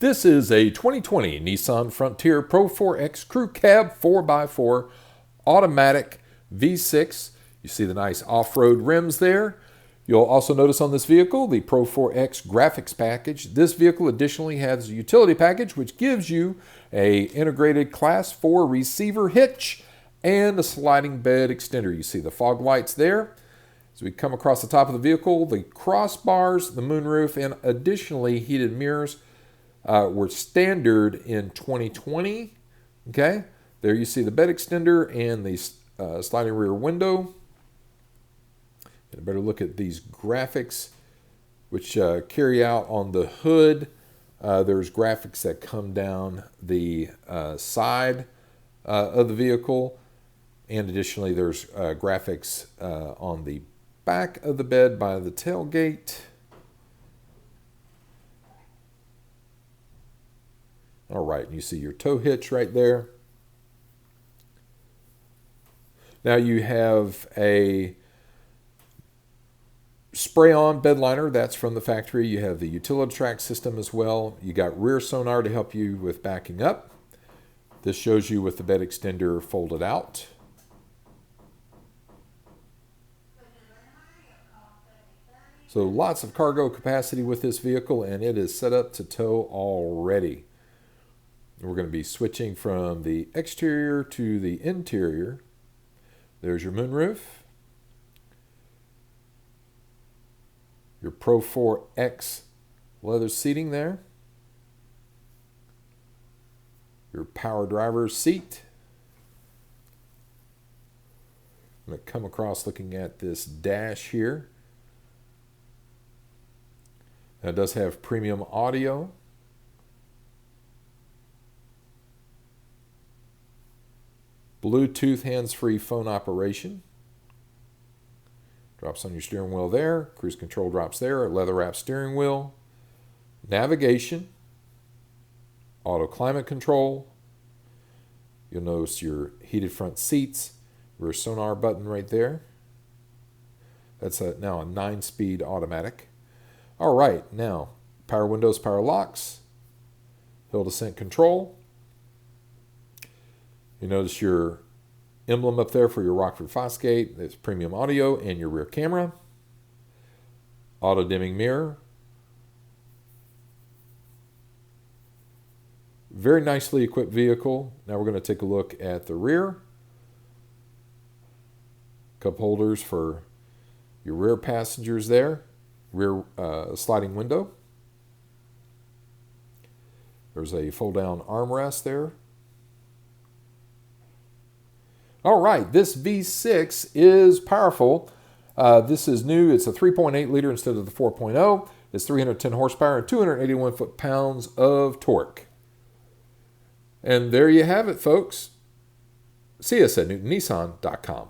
This is a 2020 Nissan Frontier Pro 4X Crew Cab 4x4 automatic V6. You see the nice off-road rims there. You'll also notice on this vehicle the Pro 4X graphics package. This vehicle additionally has a utility package which gives you a integrated Class 4 receiver hitch and a sliding bed extender. You see the fog lights there. As we come across the top of the vehicle, the crossbars, the moonroof, and additionally heated mirrors were standard in 2020. Okay, there you see the bed extender and the sliding rear window. Get a better look at these graphics, which carry out on the hood. There's graphics that come down the side of the vehicle, and additionally there's graphics on the back of the bed by the tailgate. All right, and you see your tow hitch right there. Now you have a spray-on bedliner, that's from the factory. You have the utility track system as well. You got rear sonar to help you with backing up. This shows you with the bed extender folded out. So lots of cargo capacity with this vehicle, and it is set up to tow already. We're going to be switching from the exterior to the interior. There's your moonroof. Your Pro 4X leather seating there. Your power driver's seat. I'm going to come across looking at this dash here. Now it does have premium audio. Bluetooth hands-free phone operation. Drops on your steering wheel there. Cruise control drops there. Leather-wrapped steering wheel. Navigation. Auto climate control. You'll notice your heated front seats. Rear sonar button right there. That's now a 9-speed automatic. All right, now power windows, power locks. Hill descent control. You notice your emblem up there for your Rockford Fosgate. There's premium audio and your rear camera. Auto dimming mirror. Very nicely equipped vehicle. Now we're going to take a look at the rear. Cup holders for your rear passengers there. Rear sliding window. There's a fold-down armrest there. All right, this V6 is powerful. This is new. It's a 3.8 liter instead of the 4.0. It's 310 horsepower and 281 foot-pounds of torque. And there you have it, folks. See us at newtonnissan.com.